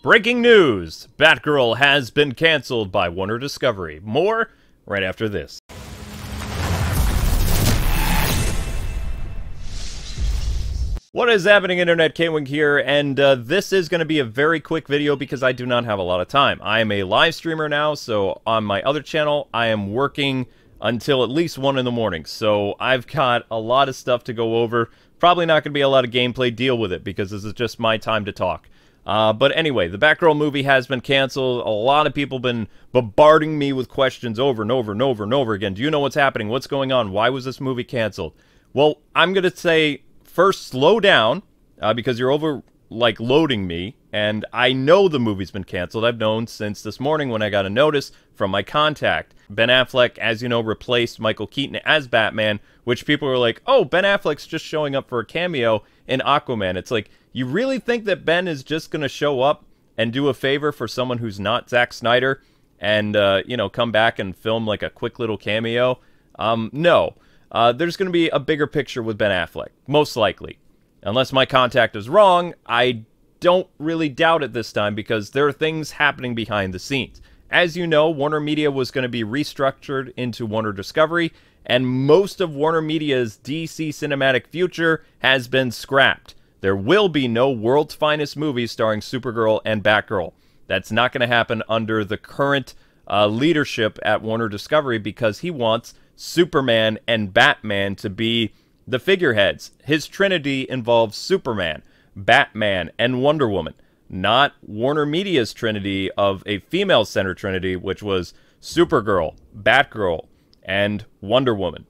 Breaking news! Batgirl has been canceled by Warner Discovery. More right after this. What is happening, Internet? K-Wing here, and this is going to be a very quick video because I do not have a lot of time. I am a live streamer now, so on my other channel, I am working until at least 1 in the morning. So I've got a lot of stuff to go over. Probably not going to be a lot of gameplay. Deal with it because this is just my time to talk. But anyway, the Batgirl movie has been canceled. A lot of people have been bombarding me with questions over and over and over and over again. Do you know what's happening? What's going on? Why was this movie canceled? Well, I'm going to say, first, slow down, because you're loading me, and I know the movie's been canceled. I've known since this morning when I got a notice from my contact. Ben Affleck, as you know, replaced Michael Keaton as Batman, which people were like, oh, Ben Affleck's just showing up for a cameo in Aquaman. It's like, you really think that Ben is just going to show up and do a favor for someone who's not Zack Snyder and, you know, come back and film like a quick little cameo? No. There's going to be a bigger picture with Ben Affleck, most likely. Unless my contact is wrong, I don't really doubt it this time because there are things happening behind the scenes. As you know, Warner Media was going to be restructured into Warner Discovery, and most of Warner Media's DC cinematic future has been scrapped. There will be no World's Finest movies starring Supergirl and Batgirl. That's not going to happen under the current leadership at Warner Discovery because he wants Superman and Batman to be the figureheads. His trinity involves Superman, Batman, and Wonder Woman, not Warner Media's trinity of a female-centered trinity, which was Supergirl, Batgirl, and Wonder Woman.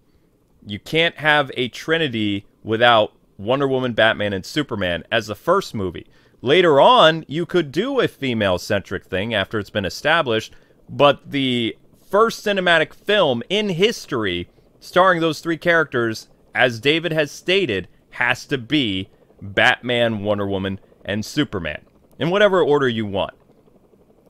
You can't have a trinity without Wonder Woman, Batman, and Superman as the first movie. Later on, you could do a female-centric thing after it's been established, but the first cinematic film in history starring those three characters, as David has stated, has to be Batman, Wonder Woman, and Superman, in whatever order you want.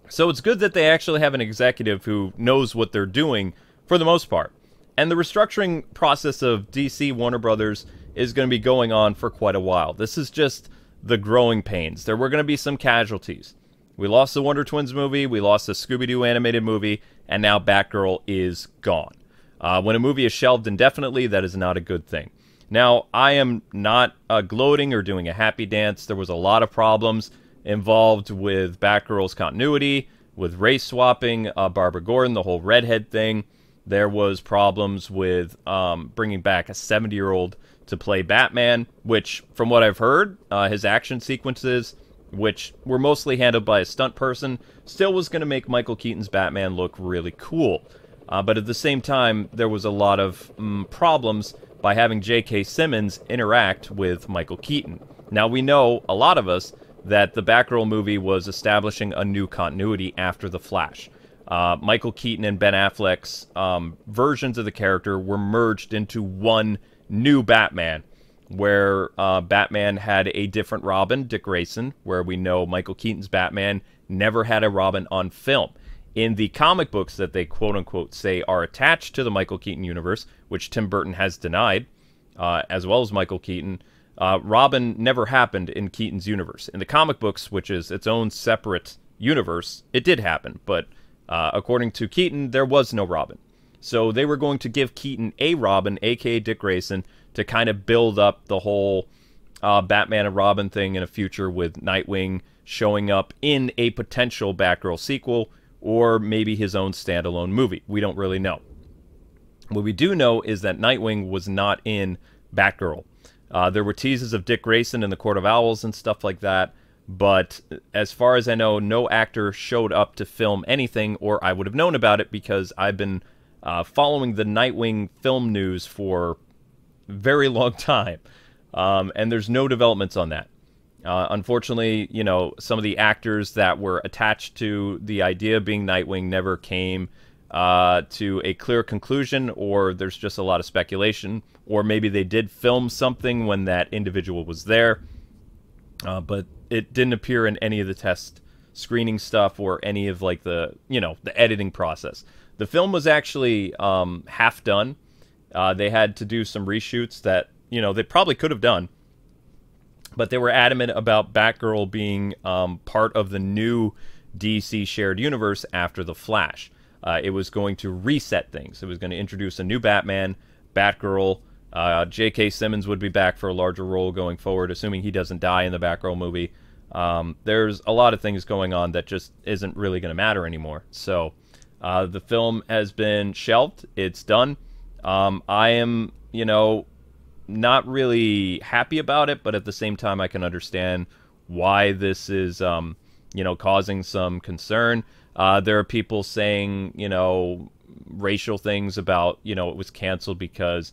So it's good that they actually have an executive who knows what they're doing for the most part. And the restructuring process of DC Warner Brothers is going to be going on for quite a while. This is just the growing pains. There were going to be some casualties. We lost the Wonder Twins movie, we lost the Scooby-Doo animated movie, and now Batgirl is gone. When a movie is shelved indefinitely, that is not a good thing. Now, I am not gloating or doing a happy dance. There was a lot of problems involved with Batgirl's continuity, with race swapping, Barbara Gordon, the whole redhead thing. There was problems with bringing back a 70-year-old to play Batman, which, from what I've heard, his action sequences, which were mostly handled by a stunt person, still was going to make Michael Keaton's Batman look really cool. But at the same time, there was a lot of problems by having J.K. Simmons interact with Michael Keaton. Now, we know, a lot of us, that the Batgirl movie was establishing a new continuity after The Flash. Michael Keaton and Ben Affleck's versions of the character were merged into one new Batman, where Batman had a different Robin, Dick Grayson, where we know Michael Keaton's Batman never had a Robin on film. In the comic books that they quote-unquote say are attached to the Michael Keaton universe, which Tim Burton has denied, as well as Michael Keaton, Robin never happened in Keaton's universe. In the comic books, which is its own separate universe, it did happen, but according to Keaton, there was no Robin. So they were going to give Keaton a Robin, a.k.a. Dick Grayson, to kind of build up the whole Batman and Robin thing in a future with Nightwing showing up in a potential Batgirl sequel, or maybe his own standalone movie. We don't really know. What we do know is that Nightwing was not in Batgirl. There were teases of Dick Grayson in the Court of Owls and stuff like that, but as far as I know, no actor showed up to film anything, or I would have known about it because I've been following the Nightwing film news for a very long time, and there's no developments on that. Unfortunately, you know, some of the actors that were attached to the idea of being Nightwing never came to a clear conclusion, or there's just a lot of speculation, or maybe they did film something when that individual was there, but it didn't appear in any of the test screening stuff or any of, like, the, you know, the editing process. The film was actually half done. They had to do some reshoots that, you know, they probably could have done. But they were adamant about Batgirl being part of the new DC shared universe after The Flash. It was going to reset things. It was going to introduce a new Batman, Batgirl. J.K. Simmons would be back for a larger role going forward, assuming he doesn't die in the Batgirl movie. There's a lot of things going on that just isn't really going to matter anymore. So the film has been shelved. It's done. I am, not really happy about it, but at the same time, I can understand why this is, causing some concern. There are people saying, racial things about, it was canceled because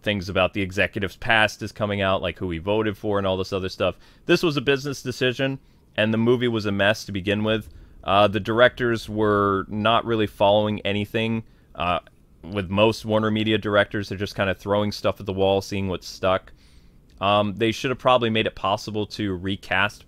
things about the executive's past is coming out, like who he voted for and all this other stuff. This was a business decision, and the movie was a mess to begin with. The directors were not really following anything. With most Warner Media directors, they're just kind of throwing stuff at the wall, seeing what's stuck. They should have probably made it possible to recast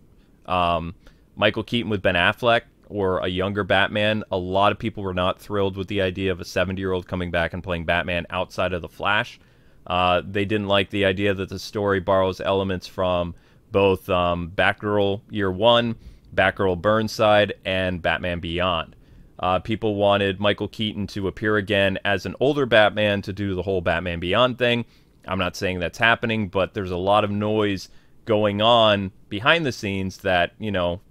Michael Keaton with Ben Affleck or a younger Batman. A lot of people were not thrilled with the idea of a 70-year-old coming back and playing Batman outside of The Flash. They didn't like the idea that the story borrows elements from both Batgirl Year One, Batgirl Burnside, and Batman Beyond. People wanted Michael Keaton to appear again as an older Batman to do the whole Batman Beyond thing. I'm not saying that's happening, but there's a lot of noise going on behind the scenes that,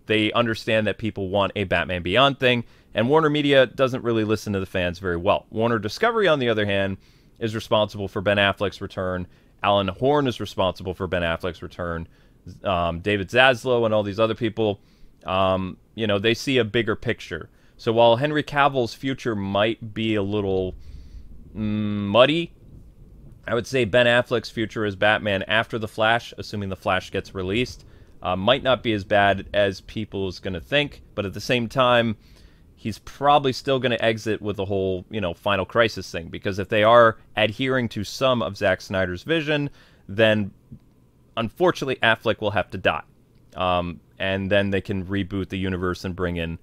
they understand that people want a Batman Beyond thing, and Warner Media doesn't really listen to the fans very well. Warner Discovery, on the other hand, is responsible for Ben Affleck's return. Alan Horn is responsible for Ben Affleck's return. David Zaslav and all these other people, they see a bigger picture. So while Henry Cavill's future might be a little muddy, I would say Ben Affleck's future as Batman after The Flash, assuming The Flash gets released, might not be as bad as people's going to think. But at the same time, he's probably still going to exit with the whole, Final Crisis thing. Because if they are adhering to some of Zack Snyder's vision, then unfortunately Affleck will have to die. And then they can reboot the universe and bring in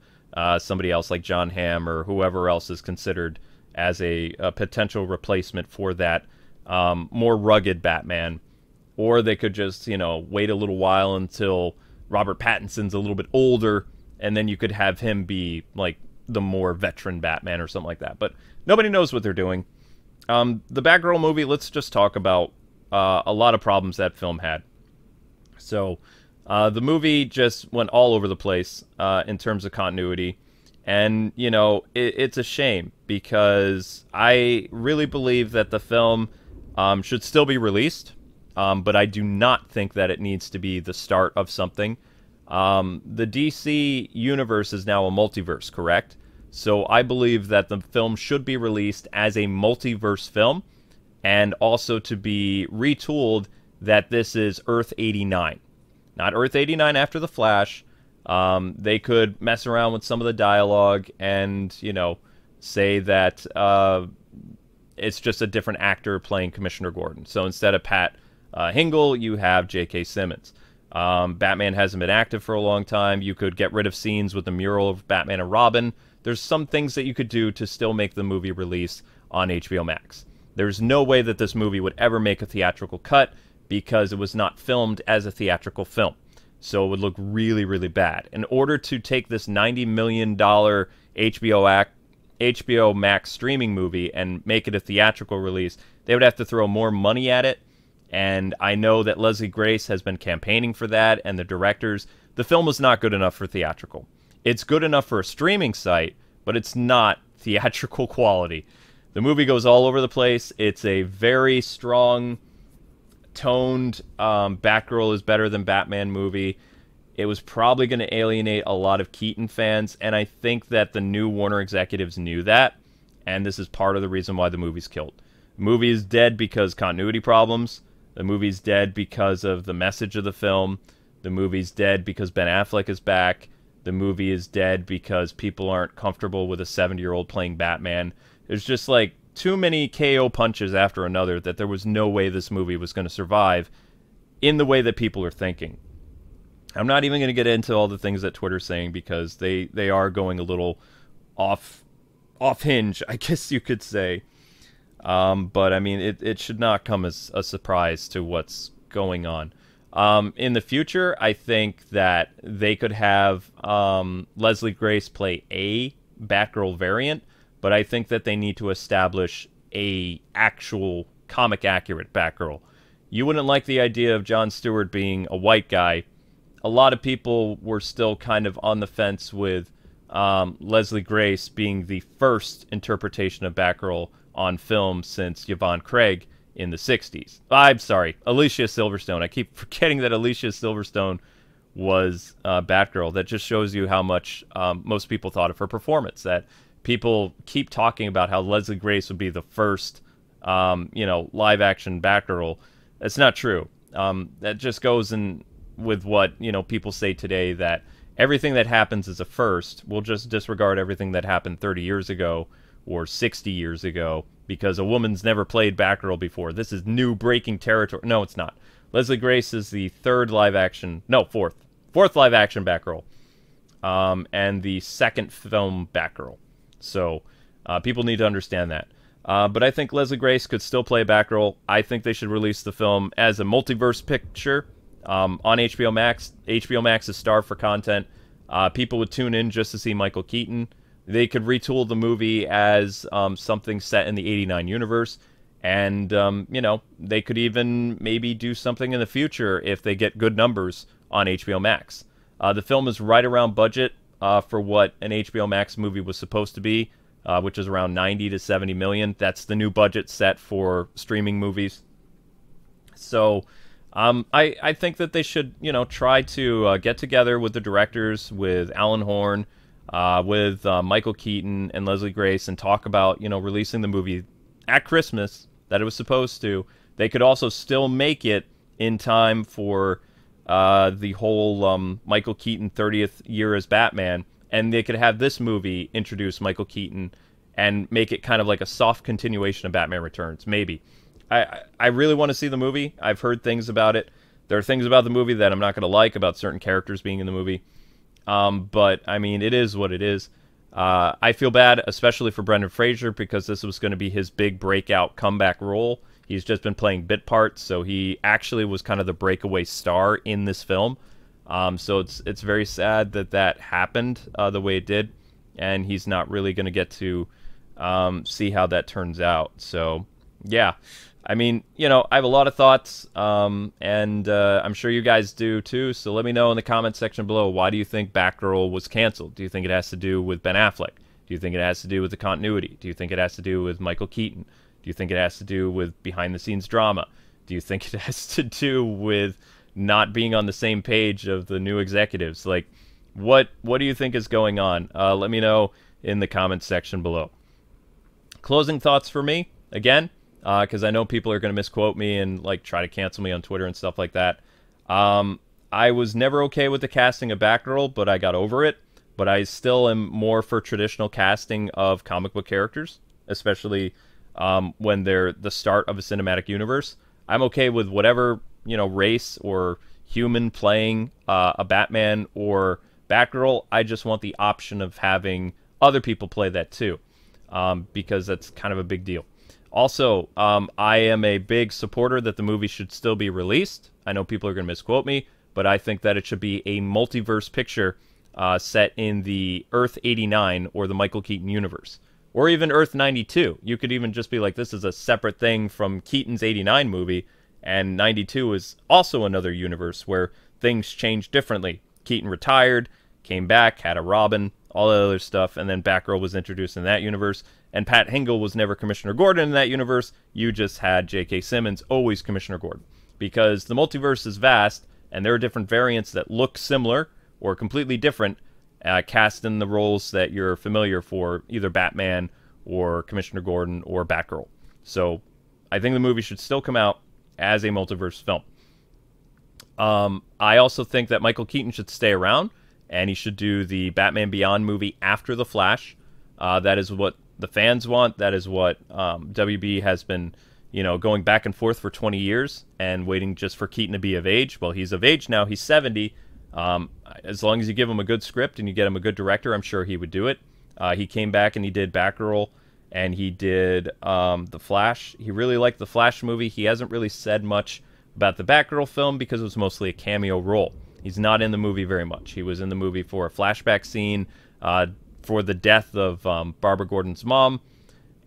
somebody else like John Hamm or whoever else is considered as a potential replacement for that more rugged Batman. Or they could just, wait a little while until Robert Pattinson's a little bit older, and then you could have him be, like, the more veteran Batman or something like that. But nobody knows what they're doing. The Batgirl movie, let's just talk about a lot of problems that film had. So the movie just went all over the place in terms of continuity. And, it's a shame because I really believe that the film should still be released. But I do not think that it needs to be the start of something. The DC universe is now a multiverse, correct? So I believe that the film should be released as a multiverse film, and also to be retooled that this is Earth 89. Not Earth 89 after The Flash. They could mess around with some of the dialogue and, say that it's just a different actor playing Commissioner Gordon. So instead of Pat Hingle, you have J.K. Simmons. Batman hasn't been active for a long time. You could get rid of scenes with the mural of Batman and Robin. There's some things that you could do to still make the movie release on HBO Max. There's no way that this movie would ever make a theatrical cut because it was not filmed as a theatrical film. So it would look really, really bad. In order to take this $90 million HBO Max streaming movie and make it a theatrical release, they would have to throw more money at it. And I know that Leslie Grace has been campaigning for that, and the directors. The film was not good enough for theatrical. It's good enough for a streaming site, but it's not theatrical quality. The movie goes all over the place. It's a very strong, toned, Batgirl is better than Batman movie. It was probably going to alienate a lot of Keaton fans, and I think that the new Warner executives knew that, and this is part of the reason why the movie's killed. The movie is dead because continuity problems. The movie's dead because of the message of the film. The movie's dead because Ben Affleck is back. The movie is dead because people aren't comfortable with a 70-year-old playing Batman. There's just like too many KO punches after another that there was no way this movie was going to survive in the way that people are thinking. I'm not even going to get into all the things that Twitter's saying because they are going a little off hinge, I guess you could say. But I mean, it should not come as a surprise to what's going on. In the future, I think that they could have Leslie Grace play a Batgirl variant, but I think that they need to establish a actual comic accurate Batgirl. You wouldn't like the idea of Jon Stewart being a white guy. A lot of people were still kind of on the fence with Leslie Grace being the first interpretation of Batgirl on film since Yvonne Craig in the 60s. I'm sorry, Alicia Silverstone. I keep forgetting that Alicia Silverstone was Batgirl. That just shows you how much most people thought of her performance. That people keep talking about how Leslie Grace would be the first, live-action Batgirl. That's not true. That just goes in with what, people say today, that everything that happens is a first. We'll just disregard everything that happened 30 years ago or 60 years ago because a woman's never played Batgirl before. This is new breaking territory. No, it's not. Leslie Grace is the fourth live-action Batgirl, and the second film Batgirl. So people need to understand that. But I think Leslie Grace could still play Batgirl. I think they should release the film as a multiverse picture on HBO Max. HBO Max is starved for content. People would tune in just to see Michael Keaton. They could retool the movie as something set in the '89 universe. And, they could even maybe do something in the future if they get good numbers on HBO Max. The film is right around budget for what an HBO Max movie was supposed to be, which is around 90 to 70 million. That's the new budget set for streaming movies. So I think that they should, try to get together with the directors, with Alan Horn, with Michael Keaton and Leslie Grace, and talk about, releasing the movie at Christmas that it was supposed to. They could also still make it in time for the whole Michael Keaton 30th year as Batman, and they could have this movie introduce Michael Keaton and make it kind of like a soft continuation of Batman Returns, maybe. I really want to see the movie. I've heard things about it. There are things about the movie that I'm not going to like about certain characters being in the movie. But, I mean, it is what it is. I feel bad, especially for Brendan Fraser, because this was going to be his big breakout comeback role. He's just been playing bit parts, so he actually was kind of the breakaway star in this film. So it's very sad that happened the way it did, and he's not really going to get to see how that turns out. So, yeah. I mean, I have a lot of thoughts, and I'm sure you guys do too, so let me know in the comment section below, why do you think Batgirl was canceled? Do you think it has to do with Ben Affleck? Do you think it has to do with the continuity? Do you think it has to do with Michael Keaton? Do you think it has to do with behind-the-scenes drama? Do you think it has to do with not being on the same page of the new executives? Like, what do you think is going on? Let me know in the comment section below. Closing thoughts for me, again, because I know people are going to misquote me and try to cancel me on Twitter and stuff like that. I was never okay with the casting of Batgirl, but I got over it. But I still am more for traditional casting of comic book characters, especially when they're the start of a cinematic universe. I'm okay with whatever race or human playing a Batman or Batgirl. I just want the option of having other people play that too, because that's kind of a big deal. Also, I am a big supporter that the movie should still be released. I know people are going to misquote me, but I think that it should be a multiverse picture set in the Earth 89 or the Michael Keaton universe. Or even Earth 92. You could even just be like, this is a separate thing from Keaton's 89 movie, and 92 is also another universe where things change differently. Keaton retired, came back, had a Robin, all that other stuff, and then Batgirl was introduced in that universe. And Pat Hingle was never Commissioner Gordon in that universe. You just had J.K. Simmons, always Commissioner Gordon. Because the multiverse is vast, and there are different variants that look similar or completely different, cast in the roles that you're familiar for, either Batman or Commissioner Gordon or Batgirl. So I think the movie should still come out as a multiverse film. I also think that Michael Keaton should stay around, and he should do the Batman Beyond movie after The Flash. That is what the fans want. That is what WB has been, going back and forth for 20 years and waiting just for Keaton to be of age. Well, he's of age now. He's 70. As long as you give him a good script and you get him a good director, I'm sure he would do it. He came back and he did Batgirl, and he did The Flash. He really liked The Flash movie. He hasn't really said much about the Batgirl film because it was mostly a cameo role. He's not in the movie very much. He was in the movie for a flashback scene for the death of Barbara Gordon's mom,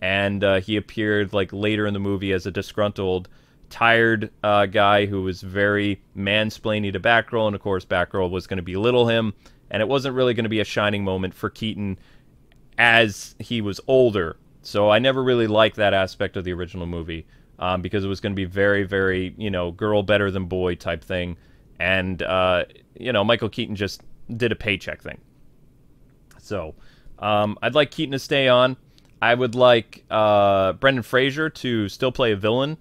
and he appeared like later in the movie as a disgruntled, tired guy who was very mansplaining to Batgirl, and of course Batgirl was going to belittle him, and it wasn't really going to be a shining moment for Keaton as he was older. So I never really liked that aspect of the original movie because it was going to be very, very, you know, girl better than boy type thing. And, you know, Michael Keaton just did a paycheck thing. So I'd like Keaton to stay on. I would like Brendan Fraser to still play a villain.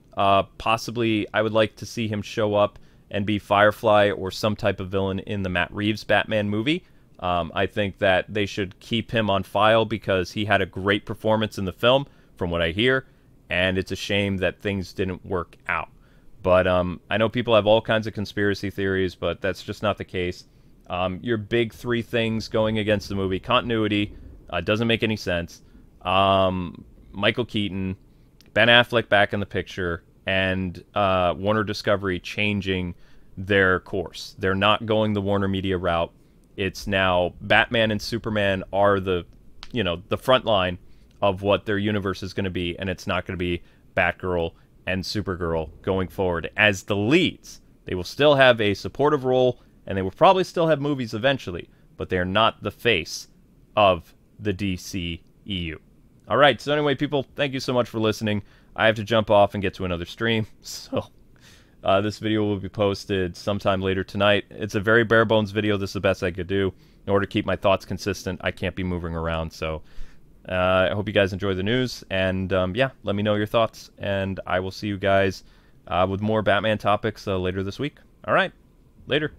Possibly I would like to see him show up and be Firefly or some type of villain in the Matt Reeves Batman movie. I think that they should keep him on file because he had a great performance in the film, from what I hear, and it's a shame that things didn't work out. But I know people have all kinds of conspiracy theories, but that's just not the case. Your big three things going against the movie: continuity, doesn't make any sense, Michael Keaton, Ben Affleck back in the picture, and Warner Discovery changing their course. They're not going the Warner Media route. It's now Batman and Superman are the, you know, the front line of what their universe is going to be, and it's not going to be Batgirl and Supergirl going forward as the leads. They will still have a supportive role, and they will probably still have movies eventually, but they're not the face of the DCEU. All right, so anyway, people, thank you so much for listening. I have to jump off and get to another stream, so this video will be posted sometime later tonight. It's a very bare bones video. This is the best I could do. In order to keep my thoughts consistent, I can't be moving around. So I hope you guys enjoy the news. And yeah, let me know your thoughts. And I will see you guys with more Batman topics later this week. All right, later.